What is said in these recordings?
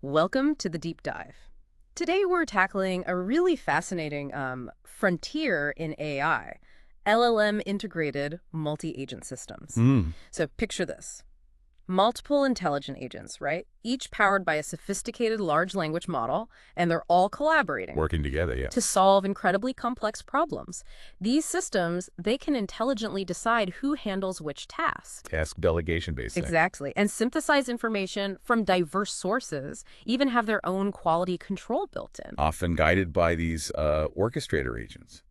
Welcome to the deep dive. Today we're tackling a really fascinating frontier in AI, LLM integrated multi-agent systems. Mm, So picture this. Multiple intelligent agents, right? Each powered by a sophisticated large language model, and they're all collaborating working together, yeah. to solve incredibly complex problems. These systems, they can intelligently decide who handles which task. Task delegation based thing. Exactly. And synthesize information from diverse sources, even have their own quality control built in. Often guided by these orchestrator agents,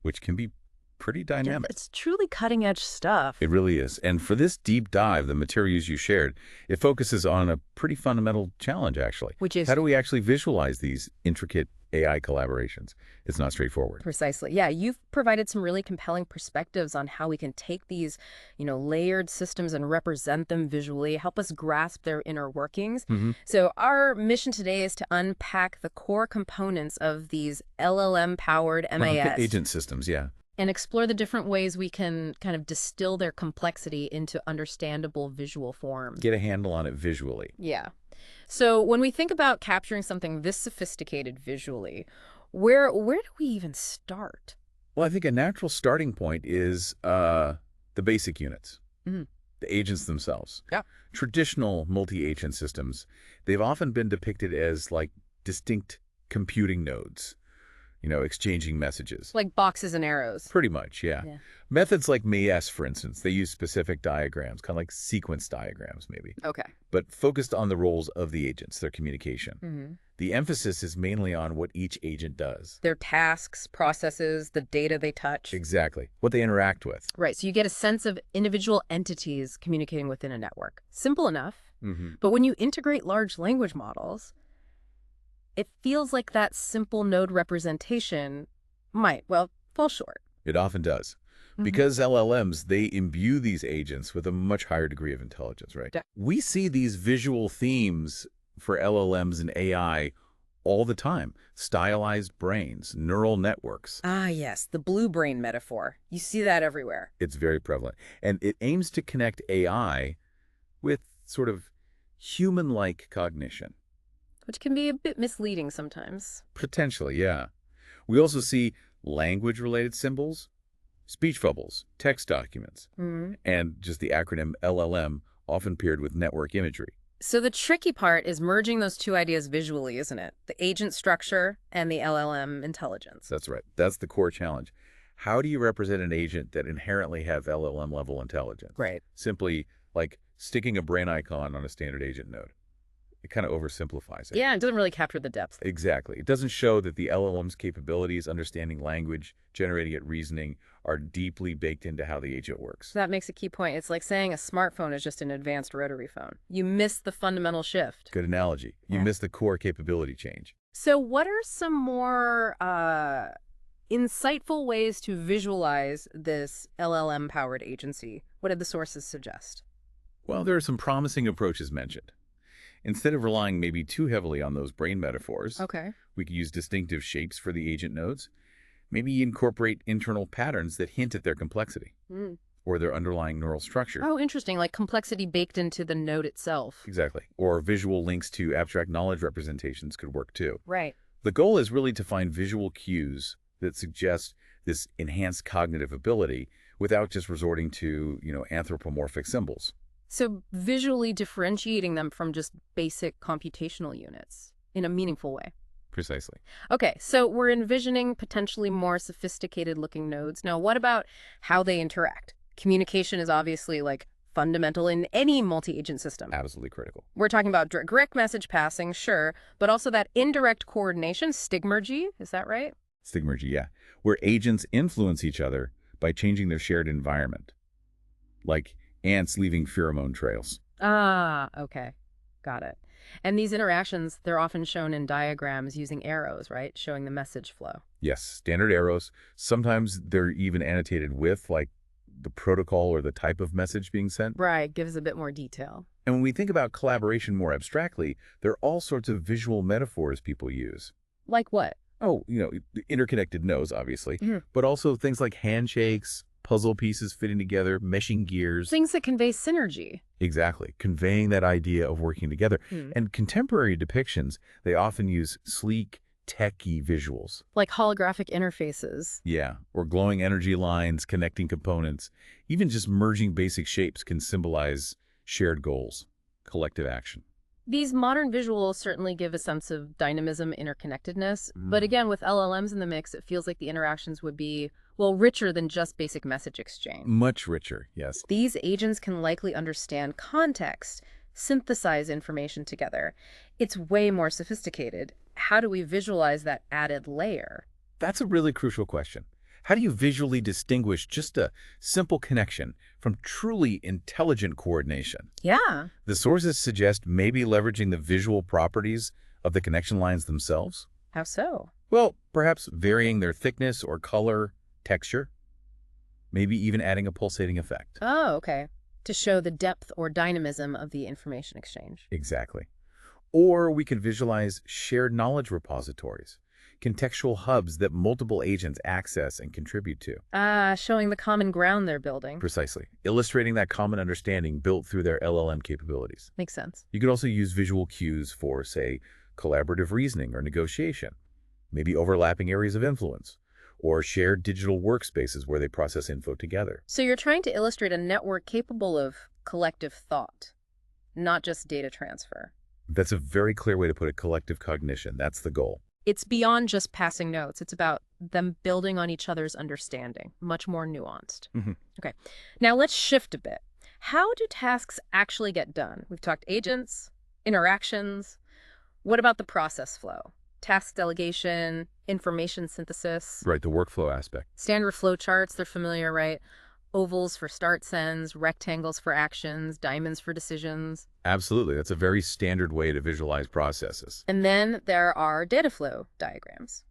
which can be pretty dynamic. It's truly cutting edge stuff. It really is. And for this deep dive, the materials you shared, it focuses on a pretty fundamental challenge, actually. Which is how do we actually visualize these intricate AI collaborations? It's not straightforward. precisely. Yeah, you've provided some really compelling perspectives on how we can take these, layered systems and represent them visually, help us grasp their inner workings. Mm-hmm. So our mission today is to unpack the core components of these LLM-powered MAS. Agent systems, yeah. And explore the different ways we can kind of distill their complexity into understandable visual forms. Get a handle on it visually. Yeah. So when we think about capturing something this sophisticated visually, where do we even start? Well, I think a natural starting point is the basic units, Mhm. the agents themselves. Yeah. Traditional multi-agent systems, they've often been depicted as like distinct computing nodes, exchanging messages. Like boxes and arrows. Pretty much, yeah. Yeah. Methods like MaSE, for instance, they use specific diagrams, kind of like sequence diagrams maybe, Okay. but focused on the roles of the agents, their communication. Mm-hmm. The emphasis is mainly on what each agent does. Their tasks, processes, the data they touch. Exactly. What they interact with. Right. So you get a sense of individual entities communicating within a network. Simple enough. Mm-hmm. But when you integrate large language models, it feels like that simple node representation might, well, fall short. It often does. Mhm. Because LLMs, they imbue these agents with a much higher degree of intelligence, right? Yeah. We see these visual themes for LLMs and AI all the time. Stylized brains, neural networks. Ah, yes, the blue brain metaphor. You see that everywhere. It's very prevalent. And it aims to connect AI with sort of human-like cognition. Which can be a bit misleading sometimes. Potentially, yeah. We also see language-related symbols, speech bubbles, text documents, Mhm. and just the acronym LLM, often paired with network imagery. So the tricky part is merging those two ideas visually, isn't it? The agent structure and the LLM intelligence. That's right. That's the core challenge. How do you represent an agent that inherently have LLM-level intelligence? Right. Simply like sticking a brain icon on a standard agent node. It kind of oversimplifies it. Yeah, it doesn't really capture the depth. Exactly. It doesn't show that the LLM's capabilities, understanding language, generating it reasoning, are deeply baked into how the agent works. So that makes a key point. It's like saying a smartphone is just an advanced rotary phone. You miss the fundamental shift. Good analogy. You Yeah. miss the core capability change. So what are some more insightful ways to visualize this LLM-powered agency? What did the sources suggest? Well, there are some promising approaches mentioned. Instead of relying maybe too heavily on those brain metaphors, Okay. we could use distinctive shapes for the agent nodes. Maybe incorporate internal patterns that hint at their complexity or their underlying neural structure. Oh, interesting. Like complexity baked into the node itself. Exactly. Or visual links to abstract knowledge representations could work too. Right. The goal is really to find visual cues that suggest this enhanced cognitive ability without just resorting to, anthropomorphic symbols. So visually differentiating them from just basic computational units in a meaningful way. Precisely. Okay, so we're envisioning potentially more sophisticated looking nodes. Now, what about how they interact? Communication is obviously like fundamental in any multi-agent system. Absolutely critical. We're talking about direct message passing, sure, but also that indirect coordination, stigmergy, is that right? Stigmergy, yeah. Where agents influence each other by changing their shared environment. Like ants leaving pheromone trails. Ah, okay. Got it. And these interactions, they're often shown in diagrams using arrows, right? Showing the message flow. Yes, standard arrows. Sometimes they're even annotated with, like, the protocol or the type of message being sent. Right, gives a bit more detail. And when we think about collaboration more abstractly, there are all sorts of visual metaphors people use. Like what? Oh, interconnected nodes, obviously, Mhm. but also things like handshakes, puzzle pieces fitting together, meshing gears. Things that convey synergy. Exactly, conveying that idea of working together. Hmm. And contemporary depictions, they often use sleek, techy visuals. Like holographic interfaces. Yeah, or glowing energy lines connecting components. Even just merging basic shapes can symbolize shared goals, collective action. These modern visuals certainly give a sense of dynamism, interconnectedness. But again, with LLMs in the mix, it feels like the interactions would be, well, richer than just basic message exchange. Much richer, yes. These agents can likely understand context, synthesize information together. It's way more sophisticated. How do we visualize that added layer? That's a really crucial question. How do you visually distinguish just a simple connection from truly intelligent coordination? Yeah. The sources suggest maybe leveraging the visual properties of the connection lines themselves. How so? Well, perhaps varying their thickness or color, texture, maybe even adding a pulsating effect. Oh, okay. To show the depth or dynamism of the information exchange. Exactly. Or we could visualize shared knowledge repositories, contextual hubs that multiple agents access and contribute to. Showing the common ground they're building. Precisely. Illustrating that common understanding built through their LLM capabilities. Makes sense. You could also use visual cues for, say, collaborative reasoning or negotiation, maybe overlapping areas of influence, or shared digital workspaces where they process info together. So you're trying to illustrate a network capable of collective thought, not just data transfer. That's a very clear way to put it, collective cognition. That's the goal. It's beyond just passing notes. It's about them building on each other's understanding, much more nuanced. Okay, now let's shift a bit. How do tasks actually get done? We've talked agents, interactions. What about the process flow? Task delegation, information synthesis, Right, the workflow aspect. standard flow charts, they're familiar, right? Ovals for start sends, rectangles for actions, diamonds for decisions. Absolutely. That's a very standard way to visualize processes. And then there are data flow diagrams,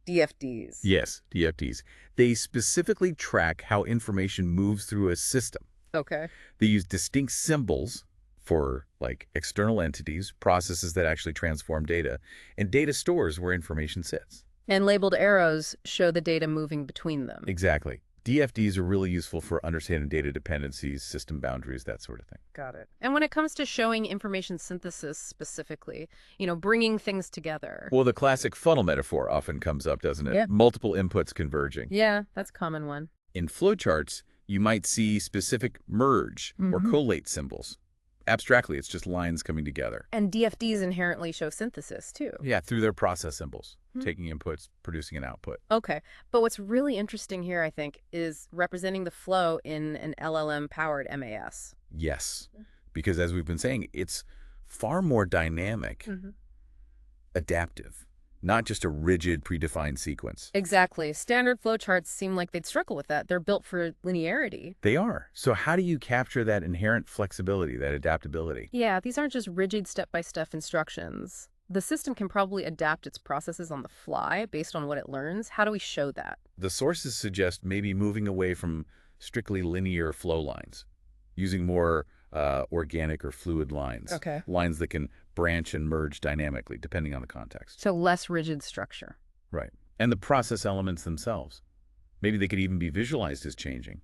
DFDs. Yes, DFDs. They specifically track how information moves through a system. Okay. They use distinct symbols for, like, external entities, processes that actually transform data, and data stores where information sits. And labeled arrows show the data moving between them. Exactly. DFDs are really useful for understanding data dependencies, system boundaries, that sort of thing. Got it. And when it comes to showing information synthesis specifically, bringing things together. Well, the classic funnel metaphor often comes up, doesn't it? Yeah. Multiple inputs converging. Yeah, that's a common one. In flowcharts, you might see specific merge or collate symbols. Abstractly, it's just lines coming together. And DFDs inherently show synthesis, too. Yeah, through their process symbols, taking inputs, producing an output. Okay. But what's really interesting here, I think, is representing the flow in an LLM-powered MAS. Yes, because as we've been saying, it's far more dynamic, adaptive, not just a rigid, predefined sequence. Exactly. Standard flowcharts seem like they'd struggle with that. They're built for linearity. They are. So how do you capture that inherent flexibility, that adaptability? Yeah, these aren't just rigid step-by-step instructions. The system can probably adapt its processes on the fly based on what it learns. How do we show that? The sources suggest maybe moving away from strictly linear flow lines, using more organic or fluid lines. Okay. Lines that can branch and merge dynamically, depending on the context. So less rigid structure. Right. And the process elements themselves. Maybe they could even be visualized as changing.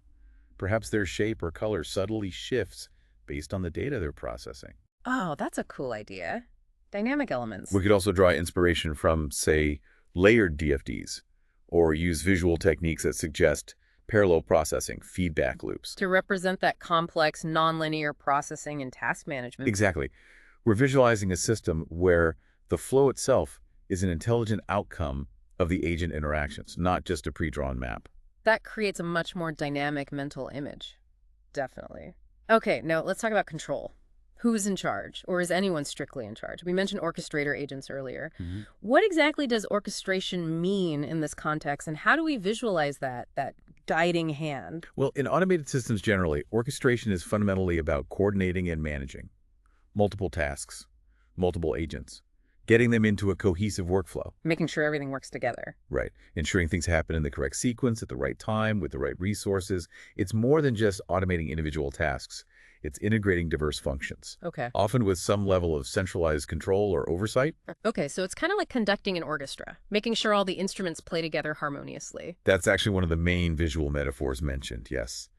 Perhaps their shape or color subtly shifts based on the data they're processing. Oh, that's a cool idea. Dynamic elements. We could also draw inspiration from, say, layered DFDs, or use visual techniques that suggest parallel processing, feedback loops. To represent that complex, nonlinear processing and task management. Exactly. We're visualizing a system where the flow itself is an intelligent outcome of the agent interactions, not just a pre-drawn map. That creates a much more dynamic mental image. Definitely. Okay, now let's talk about control. Who's in charge, or is anyone strictly in charge? We mentioned orchestrator agents earlier. What exactly does orchestration mean in this context, and how do we visualize that guiding hand? Well, in automated systems generally, orchestration is fundamentally about coordinating and managing multiple tasks, multiple agents, getting them into a cohesive workflow. Making sure everything works together. Right. Ensuring things happen in the correct sequence at the right time with the right resources. It's more than just automating individual tasks. It's integrating diverse functions, Okay. often with some level of centralized control or oversight. Okay, so it's kind of like conducting an orchestra, making sure all the instruments play together harmoniously. That's actually one of the main visual metaphors mentioned, yes.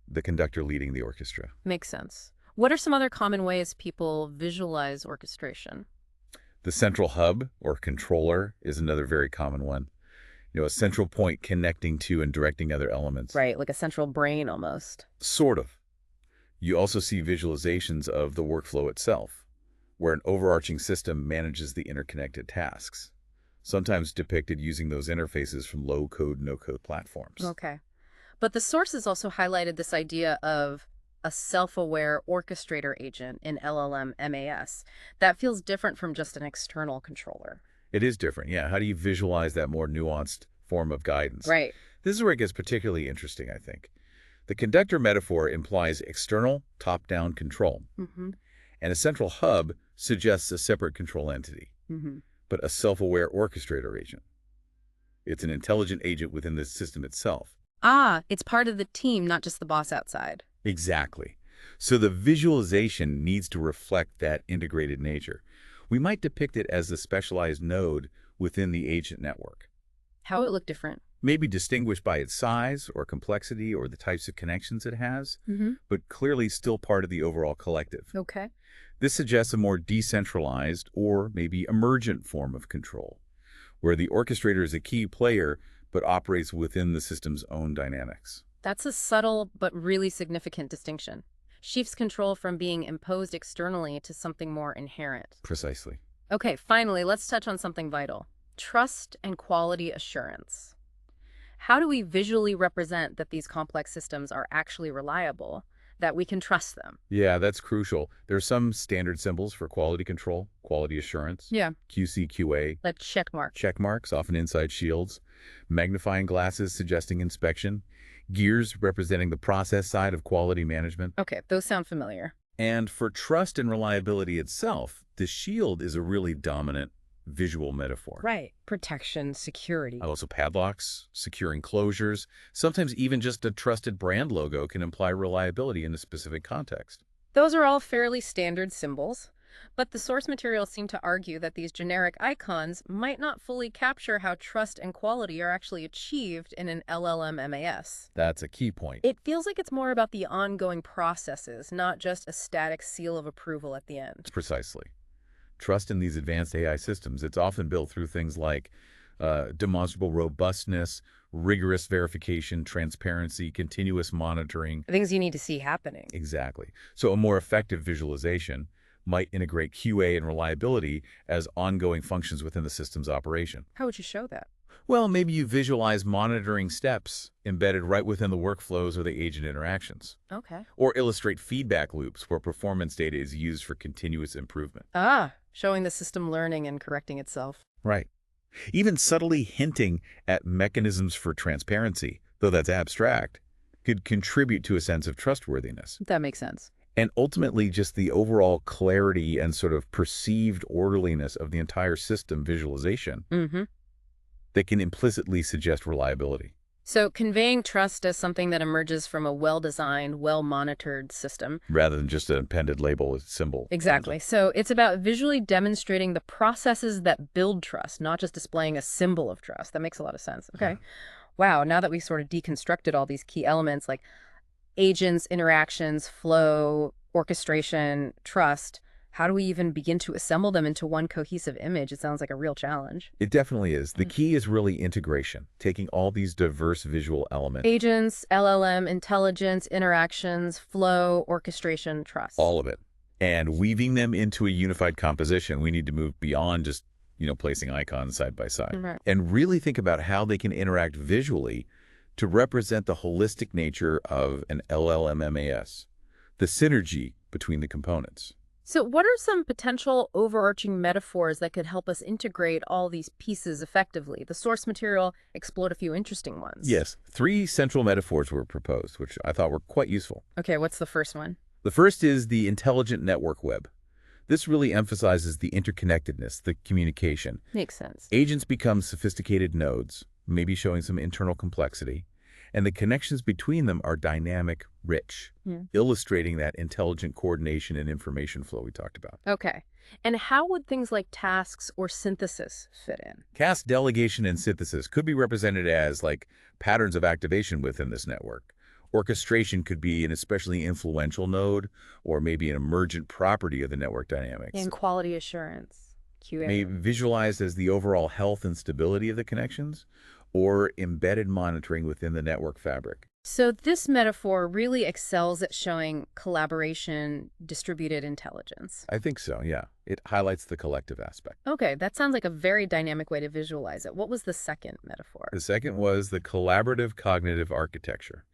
The conductor leading the orchestra. Makes sense. What are some other common ways people visualize orchestration? The central hub, or controller, is another very common one. A central point connecting to and directing other elements. Right, like a central brain almost. Sort of. You also see visualizations of the workflow itself, where an overarching system manages the interconnected tasks, sometimes depicted using those interfaces from low-code, no-code platforms. Okay. But the sources also highlighted this idea of a self-aware orchestrator agent in LLM MAS. That feels different from just an external controller. It is different, yeah. How do you visualize that more nuanced form of guidance? Right. This is where it gets particularly interesting, I think. The conductor metaphor implies external, top-down control, Mm-hmm. and a central hub suggests a separate control entity, Mm-hmm. but a self-aware orchestrator agent. It's an intelligent agent within the system itself. Ah, it's part of the team, not just the boss outside. Exactly. So the visualization needs to reflect that integrated nature. We might depict it as the specialized node within the agent network, How would it look different? maybe distinguished by its size or complexity or the types of connections it has, Mm-hmm. but clearly still part of the overall collective. Okay. This suggests a more decentralized or maybe emergent form of control, where the orchestrator is a key player but operates within the system's own dynamics. That's a subtle but really significant distinction. Shifts control from being imposed externally to something more inherent. Precisely. Okay, finally, let's touch on something vital. Trust and quality assurance. How do we visually represent that these complex systems are actually reliable, that we can trust them? Yeah, that's crucial. There are some standard symbols for quality control, quality assurance, Yeah. QC, QA, Like check mark. check marks, often inside shields, magnifying glasses suggesting inspection, gears representing the process side of quality management. Okay, those sound familiar. And for trust and reliability itself, the shield is a really dominant visual metaphor. Right. Protection, security. Also padlocks, secure enclosures, sometimes even just a trusted brand logo can imply reliability in a specific context. Those are all fairly standard symbols, but the source materials seem to argue that these generic icons might not fully capture how trust and quality are actually achieved in an LLM MAS. That's a key point. It feels like it's more about the ongoing processes, not just a static seal of approval at the end. Precisely. Trust in these advanced AI systems, it's often built through things like demonstrable robustness, rigorous verification, transparency, continuous monitoring. Things you need to see happening. Exactly. So a more effective visualization might integrate QA and reliability as ongoing functions within the system's operation. How would you show that? Well, maybe you visualize monitoring steps embedded right within the workflows or the agent interactions, Okay. or illustrate feedback loops where performance data is used for continuous improvement. Ah, showing the system learning and correcting itself. Right. Even subtly hinting at mechanisms for transparency, though that's abstract, could contribute to a sense of trustworthiness. That makes sense. And ultimately, just the overall clarity and sort of perceived orderliness of the entire system visualization Mm-hmm. that can implicitly suggest reliability. So conveying trust as something that emerges from a well-designed, well-monitored system. Rather than just an appended label, symbol. Exactly. So it's about visually demonstrating the processes that build trust, not just displaying a symbol of trust. That makes a lot of sense. Okay. Yeah. Wow. Now that we sort of deconstructed all these key elements like agents, interactions, flow, orchestration, trust, how do we even begin to assemble them into one cohesive image? It sounds like a real challenge. It definitely is. The key is really integration, taking all these diverse visual elements. Agents, LLM, intelligence, interactions, flow, orchestration, trust. All of it. And weaving them into a unified composition. We need to move beyond just, placing icons side by side. Right. And really think about how they can interact visually to represent the holistic nature of an LLM MAS, the synergy between the components. So what are some potential overarching metaphors that could help us integrate all these pieces effectively? The source material explored a few interesting ones. Yes, 3 central metaphors were proposed, which I thought were quite useful. Okay, what's the first one? The first is the intelligent network web. This really emphasizes the interconnectedness, the communication. Makes sense. Agents become sophisticated nodes, maybe showing some internal complexity, and the connections between them are dynamic, rich, Hmm. illustrating that intelligent coordination and information flow we talked about. Okay. And how would things like tasks or synthesis fit in? Task delegation and synthesis could be represented as like patterns of activation within this network. Orchestration could be an especially influential node or maybe an emergent property of the network dynamics. And quality assurance, May QA. be visualized as the overall health and stability of the connections or embedded monitoring within the network fabric. So this metaphor really excels at showing collaboration, distributed intelligence. I think so, yeah. It highlights the collective aspect. Okay, that sounds like a very dynamic way to visualize it. What was the second metaphor? The second was the collaborative cognitive architecture.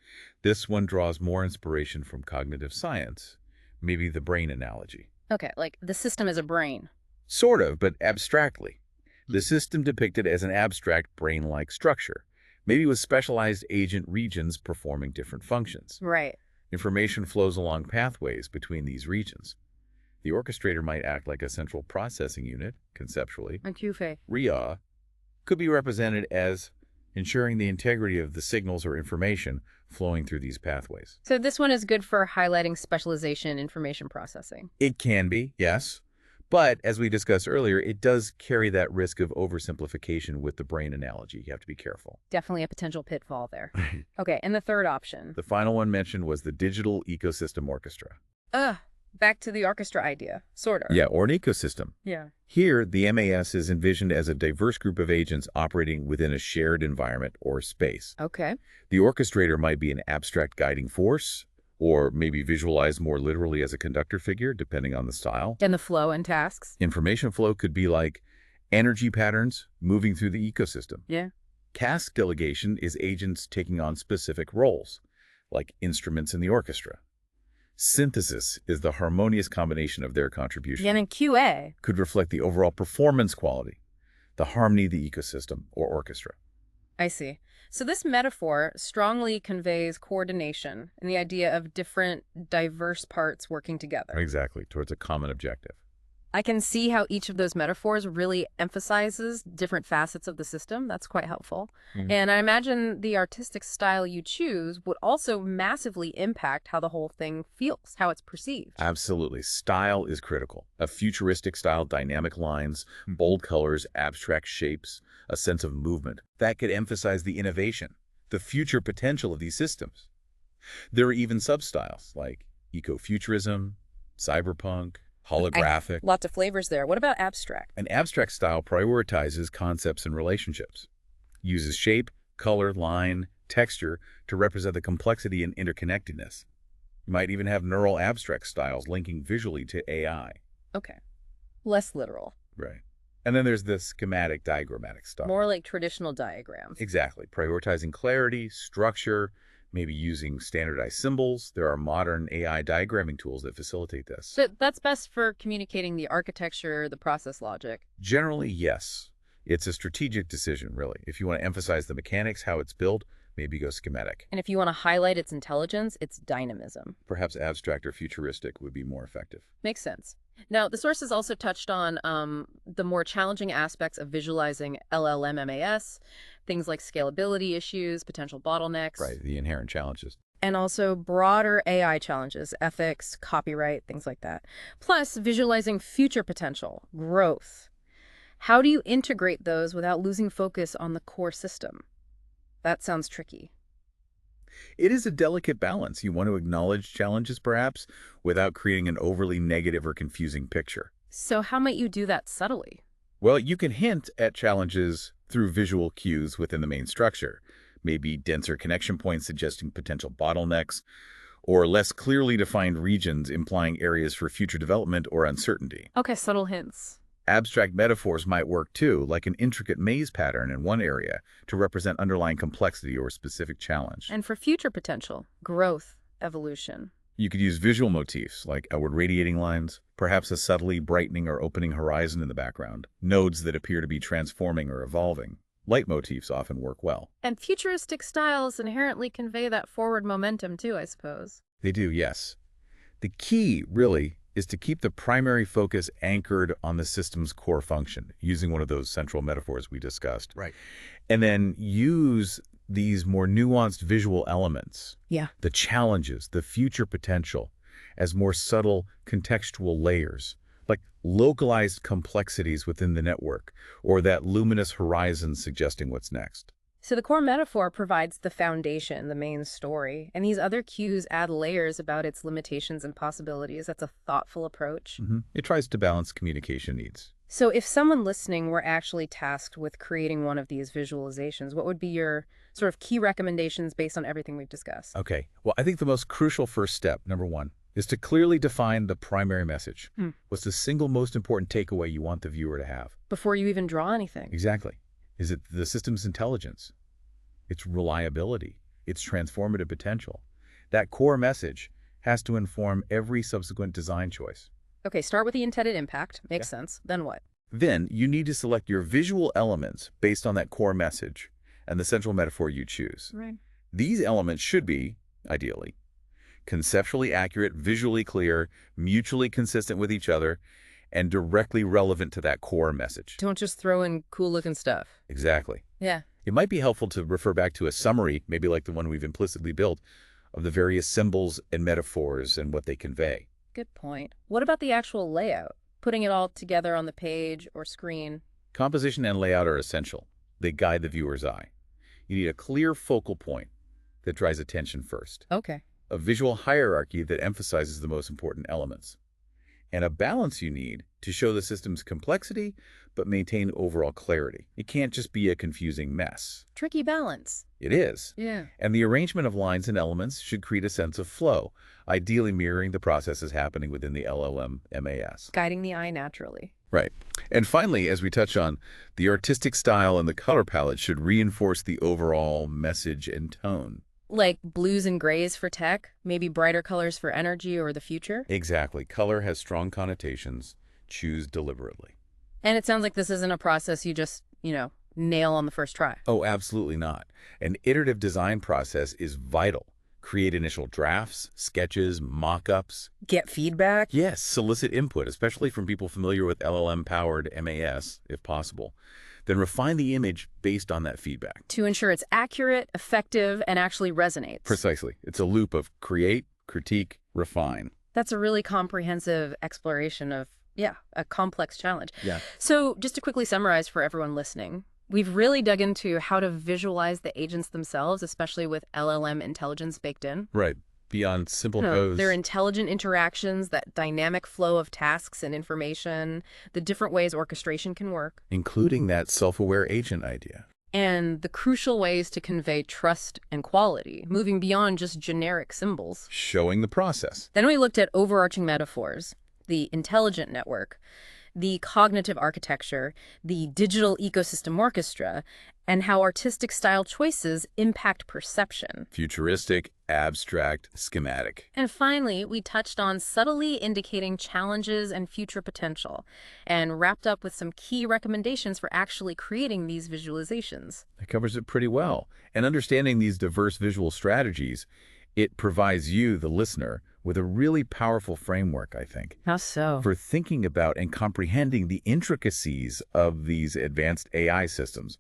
This one draws more inspiration from cognitive science, maybe the brain analogy. Okay, like the system is a brain. Sort of, but abstractly. The system depicted as an abstract brain-like structure, maybe with specialized agent regions performing different functions. Right. Information flows along pathways between these regions. The orchestrator might act like a central processing unit, conceptually. A QFA. RIA could be represented as ensuring the integrity of the signals or information flowing through these pathways. So this one is good for highlighting specialization in information processing. It can be, yes. But as we discussed earlier, it does carry that risk of oversimplification with the brain analogy. You have to be careful. Definitely a potential pitfall there. Okay, and the third option. The final one mentioned was the digital ecosystem orchestra. Back to the orchestra idea, sort of. Yeah, or an ecosystem. Yeah. Here, the MaSE is envisioned as a diverse group of agents operating within a shared environment or space. Okay. The orchestrator might be an abstract guiding force, or maybe visualized more literally as a conductor figure, depending on the style. And the flow and tasks. Information flow could be like energy patterns moving through the ecosystem. Yeah. Task delegation is agents taking on specific roles, like instruments in the orchestra. Synthesis is the harmonious combination of their contribution. And in QA. Could reflect the overall performance quality, the harmony of the ecosystem or orchestra. I see. So this metaphor strongly conveys coordination and the idea of different, diverse parts working together. Exactly, towards a common objective. I can see how each of those metaphors really emphasizes different facets of the system. That's quite helpful. And I imagine the artistic style you choose would also massively impact how the whole thing feels, how it's perceived. Absolutely. Style is critical. A futuristic style, dynamic lines, bold colors, abstract shapes, a sense of movement. That could emphasize the innovation, the future potential of these systems. There are even substyles like ecofuturism, cyberpunk, holographic. Lots of flavors there. What about abstract? An abstract style prioritizes concepts and relationships, uses shape, color, line, texture to represent the complexity and interconnectedness. You might even have neural abstract styles linking visually to AI. Okay. Less literal. Right. And then there's the schematic diagrammatic style. More like traditional diagrams. Exactly. Prioritizing clarity, structure, maybe using standardized symbols. There are modern AI diagramming tools that facilitate this. So that's best for communicating the architecture, the process logic. Generally, yes. It's a strategic decision, really. If you want to emphasize the mechanics, how it's built, maybe go schematic. And if you want to highlight its intelligence, its dynamism. Perhaps abstract or futuristic would be more effective. Makes sense. Now, the sources also touched on the more challenging aspects of visualizing LLM MAS, things like scalability issues, potential bottlenecks. Right, the inherent challenges. And also broader AI challenges, ethics, copyright, things like that. Plus, visualizing future potential, growth. How do you integrate those without losing focus on the core system? That sounds tricky. It is a delicate balance. You want to acknowledge challenges, perhaps, without creating an overly negative or confusing picture. So how might you do that subtly? Well, you can hint at challenges through visual cues within the main structure, maybe denser connection points suggesting potential bottlenecks, or less clearly defined regions implying areas for future development or uncertainty. Okay, subtle hints. Abstract metaphors might work too, like an intricate maze pattern in one area to represent underlying complexity or specific challenge. And for future potential, growth, evolution. You could use visual motifs like outward radiating lines, perhaps a subtly brightening or opening horizon in the background, nodes that appear to be transforming or evolving. Light motifs often work well. And futuristic styles inherently convey that forward momentum too, I suppose. They do, yes. The key, really, is to keep the primary focus anchored on the system's core function, using one of those central metaphors we discussed. Right. And then use these more nuanced visual elements, Yeah. the challenges, the future potential, as more subtle contextual layers, like localized complexities within the network, or that luminous horizon suggesting what's next. So the core metaphor provides the foundation, the main story, and these other cues add layers about its limitations and possibilities. That's a thoughtful approach. It tries to balance communication needs. So if someone listening were actually tasked with creating one of these visualizations, what would be your sort of key recommendations based on everything we've discussed? Okay, well, I think the most crucial first step, number one, is to clearly define the primary message. What's the single most important takeaway you want the viewer to have? Before you even draw anything. Exactly. Is it the system's intelligence, its reliability, its transformative potential? That core message has to inform every subsequent design choice. Okay, start with the intended impact. Makes sense. Then what? Then you need to select your visual elements based on that core message and the central metaphor you choose. Right. These elements should be, ideally, conceptually accurate, visually clear, mutually consistent with each other, and directly relevant to that core message. Don't just throw in cool-looking stuff. Exactly. Yeah. It might be helpful to refer back to a summary, maybe like the one we've implicitly built, of the various symbols and metaphors and what they convey. Good point. What about the actual layout? Putting it all together on the page or screen? Composition and layout are essential. They guide the viewer's eye. You need a clear focal point that draws attention first, Okay. a visual hierarchy that emphasizes the most important elements, and a balance you need to show the system's complexity but maintain overall clarity. It can't just be a confusing mess. Tricky balance. It is. Yeah. And the arrangement of lines and elements should create a sense of flow, ideally mirroring the processes happening within the LLM MaSE. Guiding the eye naturally. Right. And finally, as we touch on, the artistic style and the color palette should reinforce the overall message and tone. Like blues and grays for tech, maybe brighter colors for energy or the future? Exactly. Color has strong connotations. Choose deliberately. And it sounds like this isn't a process you just, nail on the first try. Oh, absolutely not. An iterative design process is vital. Create initial drafts, sketches, mock-ups. Get feedback? Yes, solicit input, especially from people familiar with LLM-powered MaSE, if possible. Then refine the image based on that feedback. To ensure it's accurate, effective, and actually resonates. Precisely. It's a loop of create, critique, refine. That's a really comprehensive exploration of, a complex challenge. Yeah. So just to quickly summarize for everyone listening, we've really dug into how to visualize the agents themselves, especially with LLM intelligence baked in. Right. Beyond simple pose. Their intelligent interactions, that dynamic flow of tasks and information, the different ways orchestration can work. Including that self-aware agent idea. And the crucial ways to convey trust and quality, moving beyond just generic symbols. Showing the process. Then we looked at overarching metaphors, the intelligent network, the cognitive architecture, the digital ecosystem orchestra, and how artistic style choices impact perception. Futuristic, abstract, schematic. And finally, we touched on subtly indicating challenges and future potential, and wrapped up with some key recommendations for actually creating these visualizations. That covers it pretty well. And understanding these diverse visual strategies, it provides you, the listener, with a really powerful framework, I think. How so? For thinking about and comprehending the intricacies of these advanced AI systems.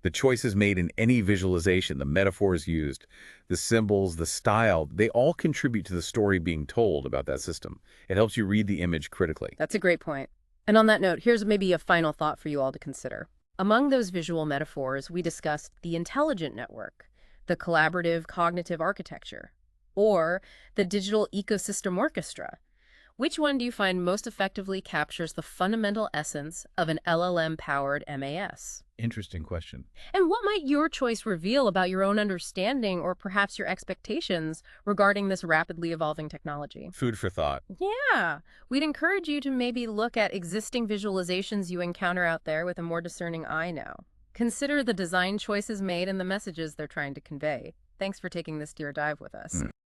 The choices made in any visualization, the metaphors used, the symbols, the style, they all contribute to the story being told about that system. It helps you read the image critically. That's a great point. And on that note, here's maybe a final thought for you all to consider. Among those visual metaphors, we discussed the intelligent network, the collaborative cognitive architecture, or the digital ecosystem orchestra. Which one do you find most effectively captures the fundamental essence of an LLM-powered MaSE? Interesting question. And what might your choice reveal about your own understanding or perhaps your expectations regarding this rapidly evolving technology? Food for thought. Yeah, we'd encourage you to maybe look at existing visualizations you encounter out there with a more discerning eye now. Consider the design choices made and the messages they're trying to convey. Thanks for taking this deep dive with us.